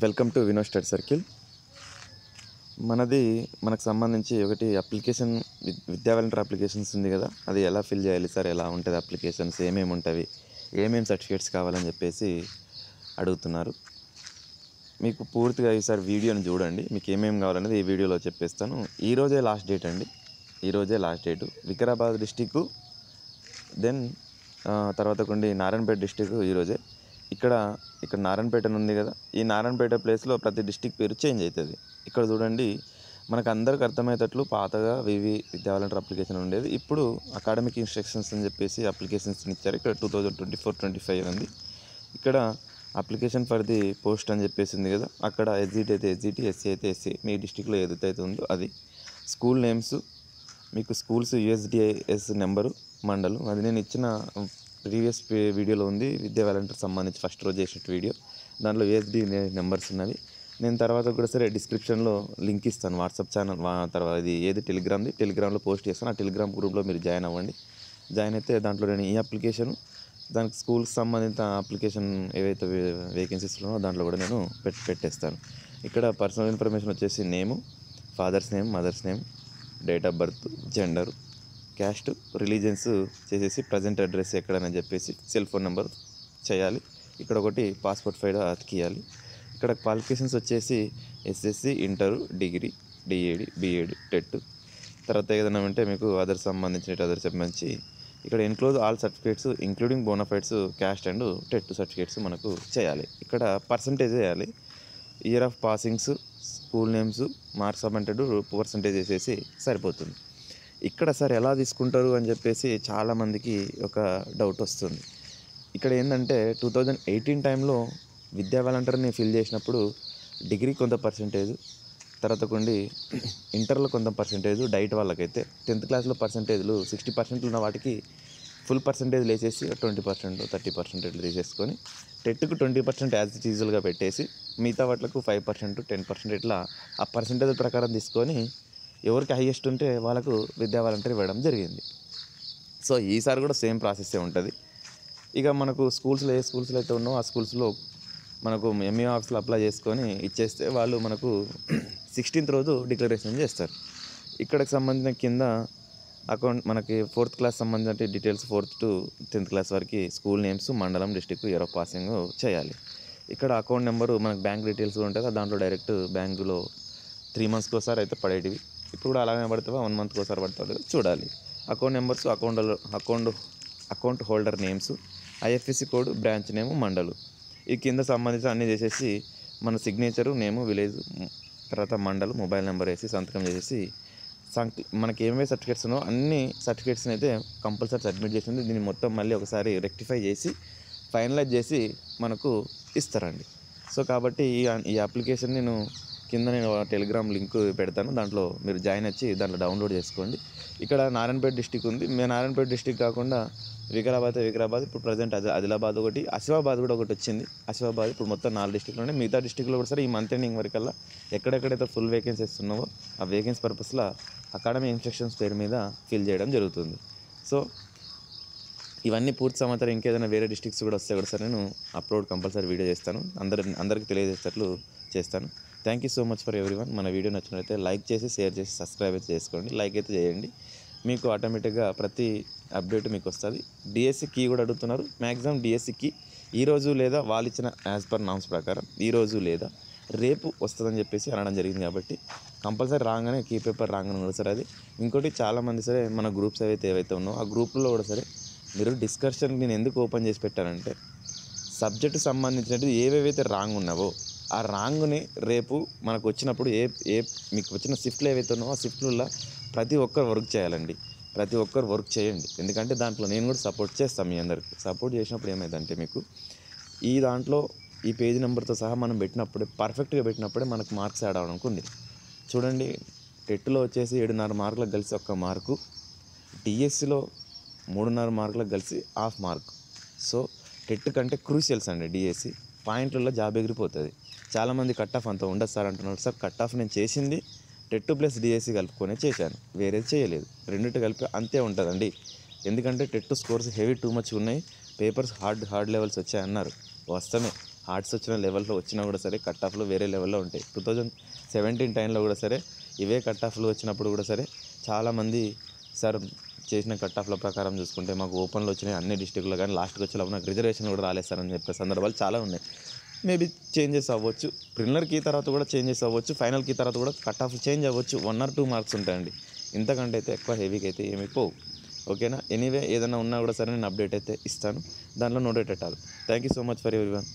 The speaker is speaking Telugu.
Welcome to Vino study circle. మనకు సంబంధించి ఒకటి అప్లికేషన్ విద్యా వాలంటీర్ అప్లికేషన్స్ ఉంది కదా, అది ఎలా ఫిల్ చేయాలి సార్, ఎలా ఉంటుంది అప్లికేషన్స్, ఏమేమి ఉంటుంది, ఏమేమి సర్టిఫికేట్స్ కావాలని చెప్పేసి అడుగుతున్నారు. మీకు పూర్తిగా ఈసారి వీడియోని చూడండి, మీకు ఏమేమి కావాలనేది ఈ వీడియోలో చెప్పేస్తాను. ఈరోజే లాస్ట్ డేట్ అండి, ఈరోజే last date. Vikarabad district, then తర్వాత కొన్ని నారాయణపేట డిస్టిక్ ఈరోజే. ఇక్కడ నారాయణపేట ఉంది కదా, ఈ నారాయణపేట ప్లేస్లో ప్రతి డిస్టిక్ పేరు చేంజ్ అవుతుంది. ఇక్కడ చూడండి, మనకు అందరికి అర్థమయ్యేటట్లు పాతగా విద్యా వాలంటీర్ అప్లికేషన్ ఉండేది. ఇప్పుడు అకాడమిక్ ఇన్స్ట్రక్షన్స్ అని చెప్పేసి అప్లికేషన్స్ ఇచ్చారు. ఇక్కడ 2024-25 ఉంది. ఇక్కడ అప్లికేషన్ ఫర్ ది పోస్ట్ అని చెప్పేసి ఉంది కదా, అక్కడ ఎస్జిటి అయితే ఎస్జిటి, ఎస్సీ అయితే ఎస్సీ, మీ డిస్టిక్లో ఏదైతే ఉందో అది. స్కూల్ నేమ్స్, మీకు స్కూల్స్ యూఎస్డిఎస్ నెంబరు, మండలం, అది నేను ఇచ్చిన ప్రీవియస్ వీడియోలో ఉంది. విద్యా వాలంటీర్ సంబంధించి ఫస్ట్ రోజు చేసిన వీడియో, దాంట్లో యూఎస్డి నెంబర్స్ ఉన్నవి. నేను తర్వాత కూడా సరే డిస్క్రిప్షన్లో లింక్ ఇస్తాను, వాట్సాప్ ఛానల్. తర్వాత ఇది ఏది టెలిగ్రామ్లో పోస్ట్ చేస్తాను. ఆ టెలిగ్రామ్ గ్రూప్లో మీరు జాయిన్ అవ్వండి. జాయిన్ అయితే దాంట్లో నేను ఈ అప్లికేషన్, దానికి స్కూల్కి సంబంధించిన అప్లికేషన్ ఏవైతే వేకెన్సీస్ ఉన్నాయో దాంట్లో కూడా నేను పెట్టేస్తాను. ఇక్కడ పర్సనల్ ఇన్ఫర్మేషన్ వచ్చేసి name, father's name, mother's name, date of birth, gender, caste, religions చేసేసి ప్రజెంట్ అడ్రస్ ఎక్కడని చెప్పేసి సెల్ ఫోన్ నెంబర్ చేయాలి. ఇక్కడ ఒకటి పాస్పోర్ట్ ఫైల్ అతికియాలి. ఇక్కడ క్వాలిఫికేషన్స్ వచ్చేసి SSC, inter, degree, DEd, BEd, TET. తర్వాత ఏదైనా ఉంటే మీకు సంబంధించి ఇక్కడ enclose all certificates including bonafides, caste and TET certificates మనకు చేయాలి. ఇక్కడ పర్సంటేజ్ వేయాలి. Year of passings, school names, marks submitted percentage వేసేసి సరిపోతుంది. ఇక్కడ సార్ ఎలా తీసుకుంటారు అని చెప్పేసి చాలామందికి ఒక డౌట్ వస్తుంది. ఇక్కడ ఏంటంటే 2018 టైంలో విద్యా వాలంటీర్ని ఫిల్ చేసినప్పుడు డిగ్రీ కొంత పర్సంటేజ్, తర్వాత కొన్ని ఇంటర్లో కొంత పర్సంటేజ్, డైట్ వాళ్ళకైతే 10th క్లాస్లో పర్సంటేజ్లు 60% ఉన్న వాటికి ఫుల్ పర్సంటేజ్ వేసేసి 20%, 30% తీసేసుకొని టెట్కు 20% యాజ్ ఇట్ యూజువల్గా పెట్టేసి మిగతా వాటికి 5%, 10% ఇట్లా ఆ పర్సంటేజ్ ప్రకారం తీసుకొని ఎవరికి హైయెస్ట్ ఉంటే వాళ్ళకు విద్యా వాలంటీర్ ఇవ్వడం జరిగింది. సో ఈసారి కూడా సేమ్ ప్రాసెస్సే ఉంటుంది. ఇక మనకు ఏ స్కూల్స్లో అయితే ఉన్నాయో ఆ స్కూల్స్లో మనకు ఎంఈఓ ఆఫీస్లో అప్లై చేసుకొని ఇచ్చేస్తే వాళ్ళు మనకు 16th రోజు డిక్లరేషన్ చేస్తారు. ఇక్కడికి సంబంధించిన కింద అకౌంట్ మనకి 4th క్లాస్ సంబంధించిన details, 4th to 10th class వరకు స్కూల్ నేమ్స్, మండలం, డిస్టిక్, ఇయర్ ఆఫ్ పాసింగ్ చేయాలి. ఇక్కడ అకౌంట్ నెంబరు మనకు బ్యాంక్ డీటెయిల్స్ ఉంటుంది, దాంట్లో డైరెక్ట్ బ్యాంకులో 3 monthsకి ఒకసారి అయితే పడేటివి. ఇప్పుడు కూడా అలాగే పడుతుందా, 1 monthకి ఒకసారి పడుతుంది చూడాలి. Account numbers, account holder names, IFSC code, branch name, మండలు, ఈ కింద సంబంధించిన అన్నీ చేసేసి మన సిగ్నేచరు, నేము, విలేజ్, తర్వాత మండలు, మొబైల్ నెంబర్ వేసి సంతకం చేసేసి మనకి ఏమేమి సర్టిఫికేట్స్ ఉన్నాయో అన్ని సర్టిఫికేట్స్ని అయితే కంపల్సరీ సబ్మిట్ చేసింది. దీన్ని మొత్తం మళ్ళీ ఒకసారి రెక్టిఫై చేసి ఫైనలైజ్ చేసి మనకు ఇస్తారండి. సో కాబట్టి ఈ అప్లికేషన్ నేను టెలిగ్రామ్ లింక్ పెడతాను, దాంట్లో మీరు జాయిన్ వచ్చి దాంట్లో డౌన్లోడ్ చేసుకోండి. ఇక్కడ నారాయణపేట డిస్టిక్ ఉంది. మేము నారాయణపేట డిస్టిక్ కాకుండా వికారాబాద్, ఇప్పుడు ప్రజెంట్ ఆదిలాబాద్ ఒకటి, ఆసిఫాబాద్ కూడా ఒకటి వచ్చింది. ఆసిఫాబాద్ ఇప్పుడు మొత్తం 4 డిస్టిక్లు ఉన్నాయి. మిగతా డిస్టిక్లో కూడా సరే ఈ మంత్ ఎండింగ్ వరకల్లా ఎక్కడెక్కడైతే ఫుల్ వేకెన్సీస్ ఉన్నావో ఆ వేకెన్సీ పర్పస్లో అకాడమిక్ ఇన్స్ట్రక్షన్స్ పేరు మీద ఫిల్ చేయడం జరుగుతుంది. సో ఇవన్నీ పూర్తి సమాచారం ఇంకేదైనా వేరే డిస్ట్రిక్ట్స్ కూడా వస్తే కూడా సరే నేను అప్లోడ్ కంపల్సరీ వీడియో చేస్తాను, అందరికీ తెలియజేసేటట్లు చేస్తాను. Thank you so much for everyone. మన వీడియో నచ్చినట్లయితే లైక్ చేసి, షేర్ చేసి, సబ్స్క్రైబ్ అయితే చేసుకోండి. లైక్ అయితే చేయండి, మీకు ఆటోమేటిక్గా ప్రతి అప్డేట్ మీకు వస్తుంది. డిఎస్సి కీ కూడా అడుగుతున్నారు. మ్యాక్సిమం డిఎస్సి కీ ఈరోజు లేదా వాళ్ళు ఇచ్చిన యాజ్ పర్ నామ్స్ ప్రకారం ఈరోజు లేదా రేపు వస్తుందని చెప్పేసి అనడం జరిగింది. కాబట్టి కంపల్సరీ రాగానే కీ పేపర్ రాగానే కూడా సరే అది. ఇంకోటి చాలామంది సరే మన గ్రూప్స్ ఏవైతే ఉన్నాయో ఆ గ్రూప్లో కూడా సరే మీరు డిస్కషన్ నేను ఎందుకు ఓపెన్ చేసి పెట్టానంటే సబ్జెక్టు సంబంధించినట్టు ఏవేవైతే రాంగ్ ఉన్నావో ఆ రాంగ్ని రేపు మనకు వచ్చినప్పుడు మీకు వచ్చిన షిఫ్ట్లు ఏవైతే ఉన్నావో ఆ షిఫ్ట్లలో ప్రతి ఒక్కరు వర్క్ చేయాలండి. ప్రతి ఒక్కరు వర్క్ చేయండి, ఎందుకంటే దాంట్లో నేను కూడా సపోర్ట్ చేస్తాను. మీ అందరికి సపోర్ట్ చేసినప్పుడు ఏమైందంటే మీకు ఈ దాంట్లో ఈ పేజీ నెంబర్తో సహా మనం పెట్టినప్పుడే పర్ఫెక్ట్గా పెట్టినప్పుడే మనకు మార్క్స్ యాడ్ అవడానికి ఉంది. చూడండి, టెట్లో వచ్చేసి 7.5 మార్కులకు కలిసి 1 మార్కు, డిఎస్సిలో 3.5 మార్కులకు కలిసి 1/2 మార్క్. సో టెట్ కంటే క్రూషియల్స్ అండి డిఎస్సి. పాయింట్లలో జాబ్ ఎగిరిపోతుంది. చాలామంది కట్ ఆఫ్ అంత ఉండదు సార్ అంటున్నారు. సార్ కట్ ఆఫ్ నేను చేసింది టెట్ ప్లస్ డిఎస్సి కలుపుకొనే చేశాను, వేరేది చేయలేదు. రెండింటి కలిపి అంతే ఉంటుందండి. ఎందుకంటే TET scores heavy too much ఉన్నాయి, పేపర్స్ హార్డ్ లెవెల్స్ వచ్చాయన్నారు వాస్తవమే. ఆర్ట్స్ వచ్చిన లెవెల్లో వచ్చినా కూడా సరే కట్ ఆఫ్లు వేరే లెవెల్లో ఉంటాయి. 2017 కూడా సరే ఇవే కట్ ఆఫ్లు వచ్చినప్పుడు కూడా సరే చాలామంది సార్ చేసిన కట్ ఆఫ్ల ప్రకారం చూసుకుంటే మాకు ఓపెన్లో వచ్చినాయి అన్ని డిస్ట్రిక్ట్లో, కానీ లాస్ట్కి వచ్చేటప్పుడు నాకు రిజర్వేషన్ కూడా రాలేదు సార్ అని చెప్పే సందర్భాలు చాలా ఉన్నాయి. మేబీ చేంజెస్ అవ్వచ్చు, ప్రిలిమినరీకి తర్వాత కూడా చేంజెస్ అవ్వచ్చు, ఫైనల్కి తర్వాత కూడా కట్ ఆఫ్ చేంజ్ అవ్వచ్చు. 1 or 2 మార్క్స్ ఉంటాయండి, ఇంతకంటే అయితే ఎక్కువ హెవీకి అయితే ఏమి పోవు. ఓకేనా? ఎనీవే ఏదైనా ఉన్నా కూడా సరే నేను అప్డేట్ అయితే ఇస్తాను, దాంట్లో నోట్ పెట్టాలి. Thank you so much for everyone.